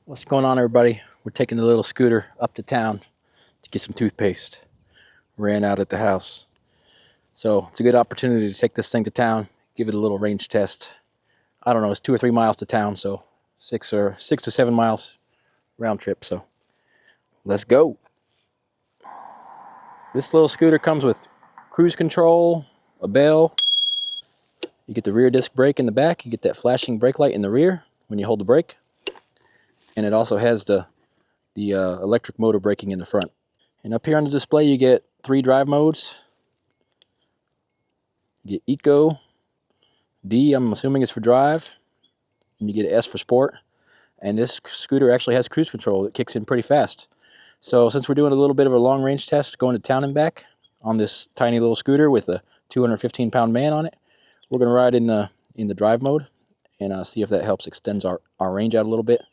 What's going on, everybody? We're taking the little scooter up to town to get some toothpaste. Ran out at the house. So it's a good opportunity to take this thing to town, give it a little range test. I don't know, it's 2 or 3 miles to town, so 6 to 7 miles round trip, so let's go. This little scooter comes with cruise control, a bell. You get the rear disc brake in the back, you get that flashing brake light in the rear when you hold the brake. And it also has the electric motor braking in the front. And up here on the display you get 3 drive modes. You get Eco, D I'm assuming is for drive, and you get S for sport. And this scooter actually has cruise control. It kicks in pretty fast. So since we're doing a little bit of a long range test going to town and back on this tiny little scooter with a 215-pound man on it, we're going to ride in the drive mode and see if that helps extends our range out a little bit.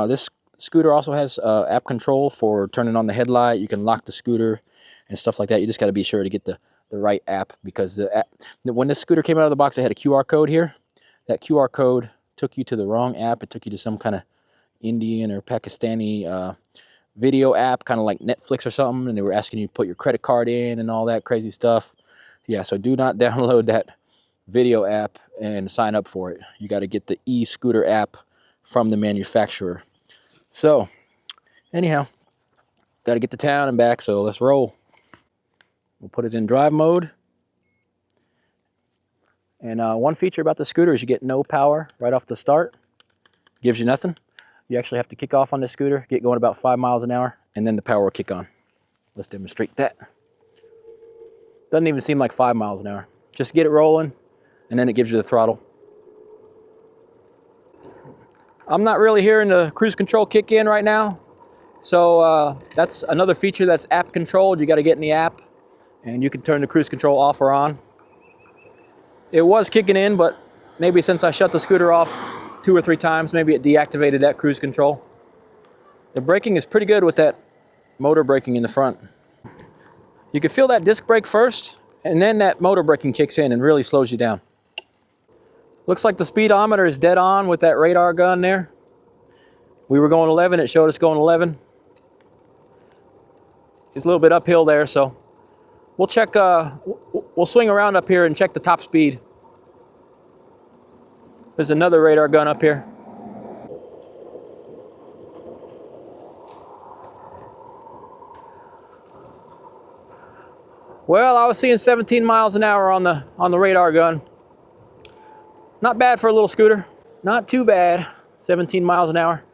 This scooter also has app control for turning on the headlight. You can lock the scooter and stuff like that. You just got to be sure to get the right app, because when this scooter came out of the box, it had a QR code here. That QR code took you to the wrong app. It took you to some kind of Indian or Pakistani video app, kind of like Netflix or something, and they were asking you to put your credit card in and all that crazy stuff. Yeah, so do not download that video app and sign up for it. You got to get the e-scooter app from the manufacturer. So anyhow, got to get to town and back, so let's roll. We'll put it in drive mode. And one feature about the scooter is you get no power right off the start. Gives you nothing. You actually have to kick off on this scooter, get going about 5 miles an hour, and then the power will kick on. Let's demonstrate that. Doesn't even seem like 5 miles an hour. Just get it rolling, and then it gives you the throttle. I'm not really hearing the cruise control kick in right now. So that's another feature that's app controlled. You got to get in the app, and you can turn the cruise control off or on. It was kicking in, but maybe since I shut the scooter off 2 or 3 times, maybe it deactivated that cruise control. The braking is pretty good with that motor braking in the front. You can feel that disc brake first, and then that motor braking kicks in and really slows you down. Looks like the speedometer is dead on with that radar gun there. We were going 11, it showed us going 11. It's a little bit uphill there, so we'll check, we'll swing around up here and check the top speed. There's another radar gun up here. Well, I was seeing 17 miles an hour on the radar gun. Not bad for a little scooter. Not too bad. 17 miles an hour.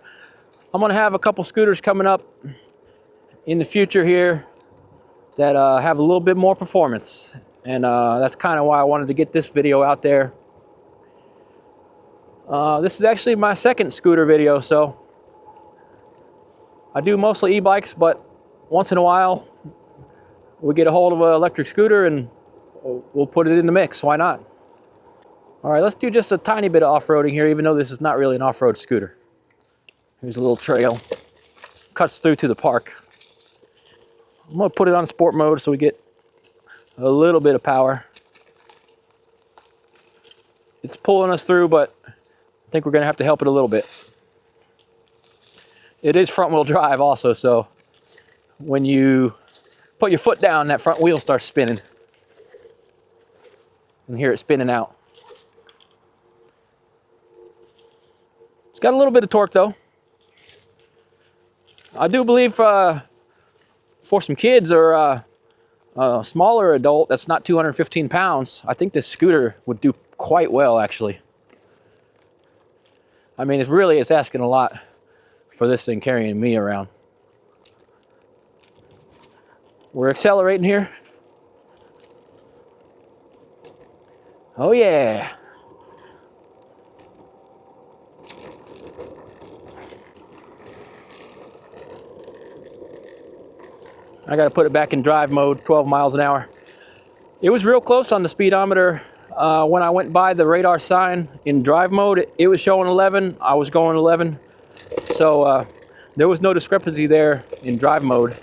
I'm gonna have a couple scooters coming up in the future here that have a little bit more performance. And that's kind of why I wanted to get this video out there. This is actually my second scooter video, so I do mostly e-bikes, but once in a while we get a hold of an electric scooter and we'll put it in the mix. Why not? All right, let's do just a tiny bit of off-roading here, even though this is not really an off-road scooter. Here's a little trail. Cuts through to the park. I'm gonna put it on sport mode so we get a little bit of power. It's pulling us through, but I think we're gonna have to help it a little bit. It is front-wheel drive also, so when you put your foot down, that front wheel starts spinning. You can hear it spinning out. It's got a little bit of torque though. I do believe for some kids or a smaller adult that's not 215 pounds, I think this scooter would do quite well actually. I mean, it's asking a lot for this thing carrying me around. We're accelerating here. Oh yeah. I got to put it back in drive mode, 12 miles an hour. It was real close on the speedometer. When I went by the radar sign in drive mode, it was showing 11. I was going 11. So there was no discrepancy there in drive mode.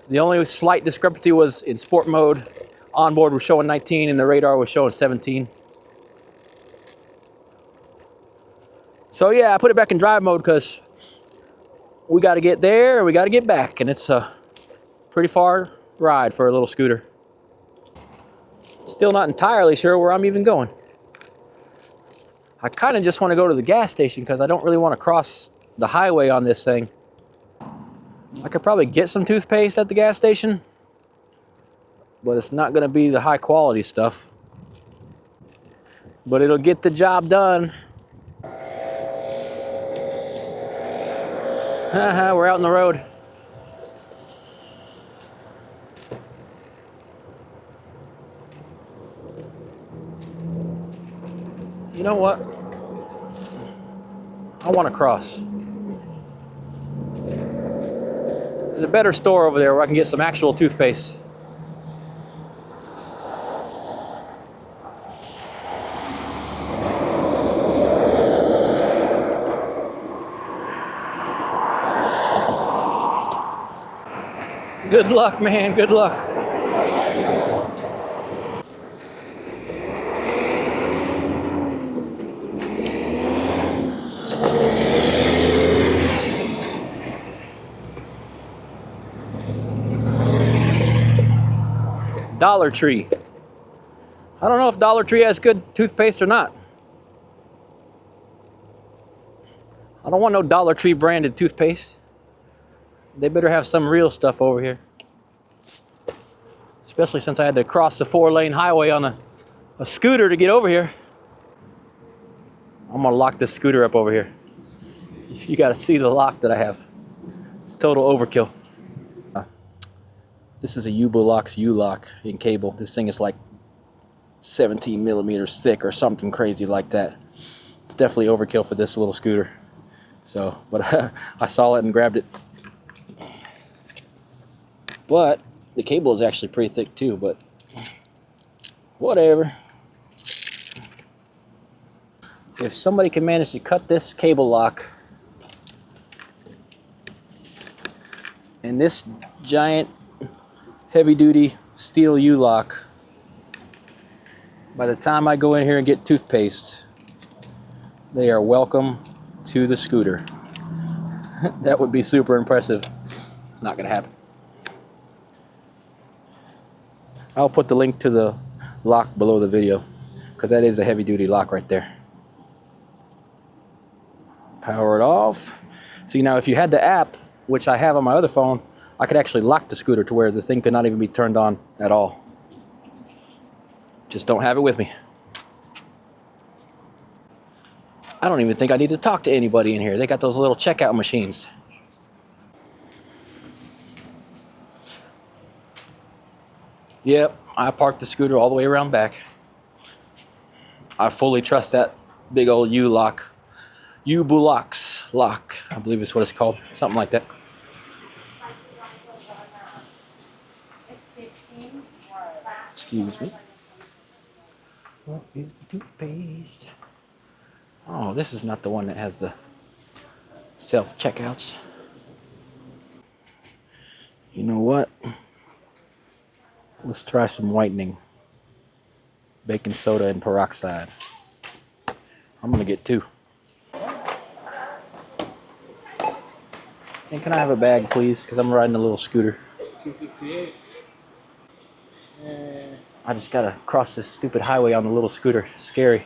The only slight discrepancy was in sport mode. Onboard was showing 19 and the radar was showing 17. So yeah, I put it back in drive mode because we got to get there and we got to get back, and it's a pretty far ride for a little scooter. Still not entirely sure where I'm even going. I kind of just want to go to the gas station because I don't really want to cross the highway on this thing. I could probably get some toothpaste at the gas station, but it's not going to be the high quality stuff. But it'll get the job done. We're out on the road. You know what? I want to cross. There's a better store over there where I can get some actual toothpaste. Good luck, man. Good luck. Dollar Tree. I don't know if Dollar Tree has good toothpaste or not. I don't want no Dollar Tree branded toothpaste. They better have some real stuff over here. Especially since I had to cross the 4-lane highway on a scooter to get over here. I'm gonna lock this scooter up over here. You gotta see the lock that I have. It's total overkill. This is a U-Bulox U-Lock in cable. This thing is like 17 millimeters thick or something crazy like that. It's definitely overkill for this little scooter. So, but I saw it and grabbed it. But the cable is actually pretty thick too, but whatever. If somebody can manage to cut this cable lock and this giant heavy-duty steel U-Lock, by the time I go in here and get toothpaste, they are welcome to the scooter. That would be super impressive. It's not gonna happen. I'll put the link to the lock below the video because that is a heavy-duty lock right there. Power it off. See, now if you had the app, which I have on my other phone, I could actually lock the scooter to where the thing could not even be turned on at all. Just don't have it with me. I don't even think I need to talk to anybody in here. They got those little checkout machines. Yep, I parked the scooter all the way around back. I fully trust that big old U-Lock. U-Bulox lock, I believe is what it's called. Something like that. Excuse me. What is the toothpaste? Oh, this is not the one that has the self-checkouts. You know what? Let's try some whitening. Baking soda and peroxide. I'm gonna get 2. And can I have a bag, please? Because I'm riding a little scooter. $2.68. I just gotta cross this stupid highway on the little scooter. It's scary.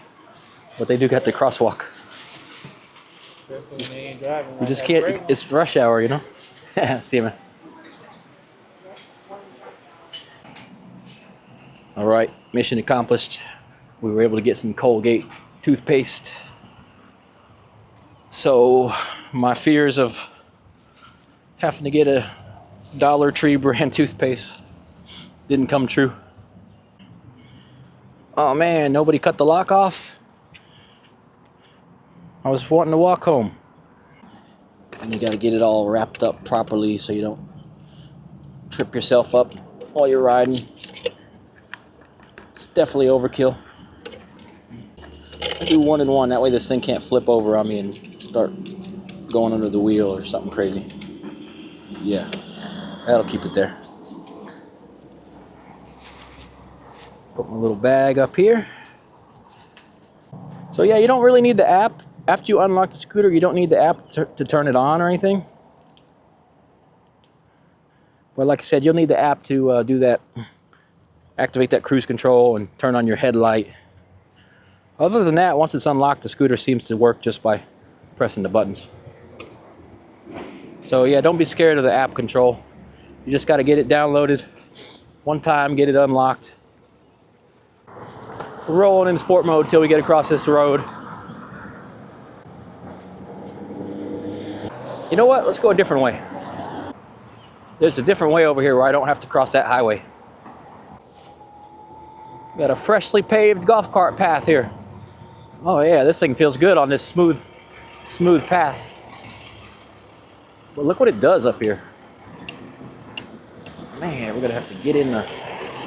But they do got the crosswalk. You just can't, it's rush hour, you know? See you, man. All right, mission accomplished. We were able to get some Colgate toothpaste. So my fears of having to get a Dollar Tree brand toothpaste didn't come true. Oh man, nobody cut the lock off. I was wanting to walk home. And you gotta get it all wrapped up properly so you don't trip yourself up while you're riding. It's definitely overkill. I do 1 and 1, that way this thing can't flip over on me and start going under the wheel or something crazy. Yeah, that'll keep it there. Put my little bag up here. So yeah, you don't really need the app. After you unlock the scooter, you don't need the app to turn it on or anything. But like I said, you'll need the app to do that, activate that cruise control and turn on your headlight. Other than that, once it's unlocked, the scooter seems to work just by pressing the buttons. So yeah, don't be scared of the app control. You just got to get it downloaded one time, get it unlocked. We're rolling in sport mode till we get across this road. You know what? Let's go a different way. There's a different way over here where I don't have to cross that highway. Got a freshly paved golf cart path here. Oh yeah, this thing feels good on this smooth path. But look what it does up here. Man, we're gonna have to get in the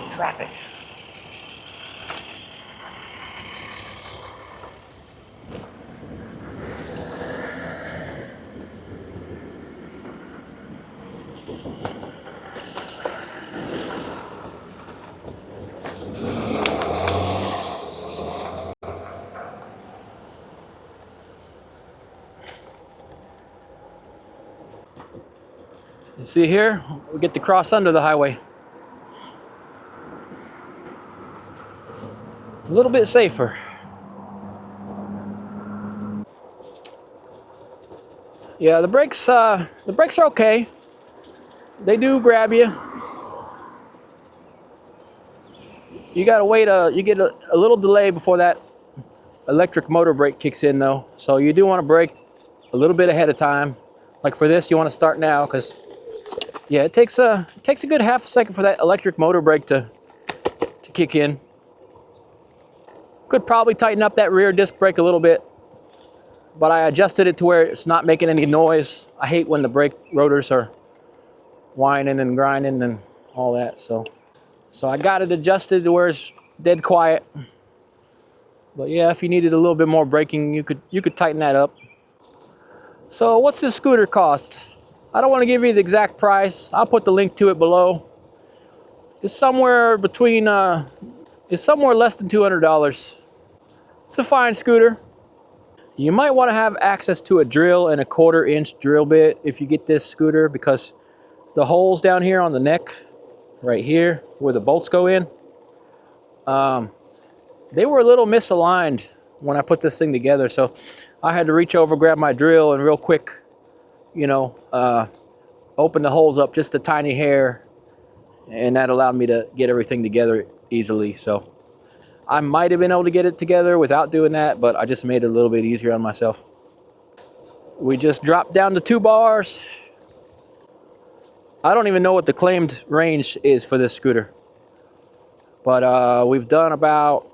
traffic. You see here, we get to cross under the highway. A little bit safer. Yeah, the brakes are okay. They do grab you. You gotta wait. You get a little delay before that electric motor brake kicks in, though. So you do want to brake a little bit ahead of time. Like for this, you want to start now because yeah, it takes a good half a second for that electric motor brake to kick in. Could probably tighten up that rear disc brake a little bit, but I adjusted it to where it's not making any noise. I hate when the brake rotors are whining and grinding and all that. So I got it adjusted to where it's dead quiet. But yeah, if you needed a little bit more braking, you could tighten that up. So what's this scooter cost? I don't want to give you the exact price. I'll put the link to it below. It's somewhere between, it's somewhere less than $200. It's a fine scooter. You might want to have access to a drill and a 1/4-inch drill bit if you get this scooter, because the holes down here on the neck, right here, where the bolts go in, they were a little misaligned when I put this thing together. So I had to reach over, grab my drill, and real quick, you know, open the holes up just a tiny hair, and that allowed me to get everything together easily. So I might have been able to get it together without doing that, but I just made it a little bit easier on myself. We just dropped down to 2 bars. I don't even know what the claimed range is for this scooter, but we've done about,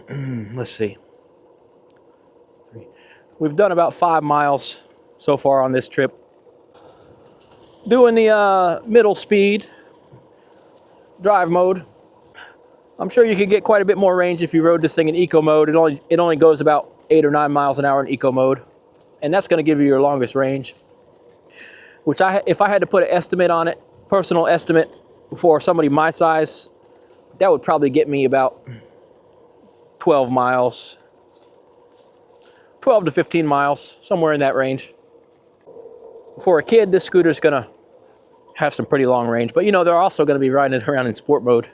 let's see, we've done about 5 miles so far on this trip. Doing the middle speed drive mode. I'm sure you could get quite a bit more range if you rode this thing in eco mode. It only goes about 8 or 9 miles an hour in eco mode, and that's going to give you your longest range. Which if I had to put an estimate on it, personal estimate for somebody my size, that would probably get me about 12 miles, 12 to 15 miles, somewhere in that range. For a kid, this scooter is going to have some pretty long range, but you know, they're also going to be riding it around in sport mode.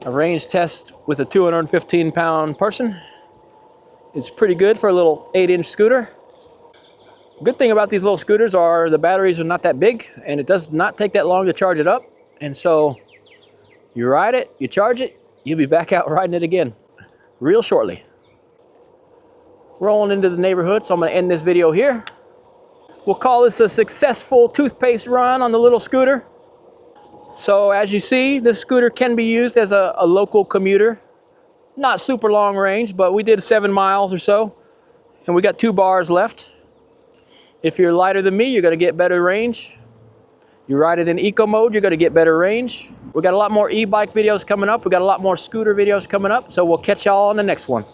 A range test with a 215-pound person is pretty good for a little 8-inch scooter. Good thing about these little scooters are the batteries are not that big, and it does not take that long to charge it up. And so you ride it, you charge it, you'll be back out riding it again real shortly. Rolling into the neighborhood, so I'm going to end this video here. We'll call this a successful toothpaste run on the little scooter. So as you see, this scooter can be used as a local commuter. Not super long range, but we did 7 miles or so, and we got 2 bars left. If you're lighter than me, you're going to get better range. You ride it in eco mode, you're going to get better range. We got a lot more e-bike videos coming up. We got a lot more scooter videos coming up. So we'll catch y'all on the next one.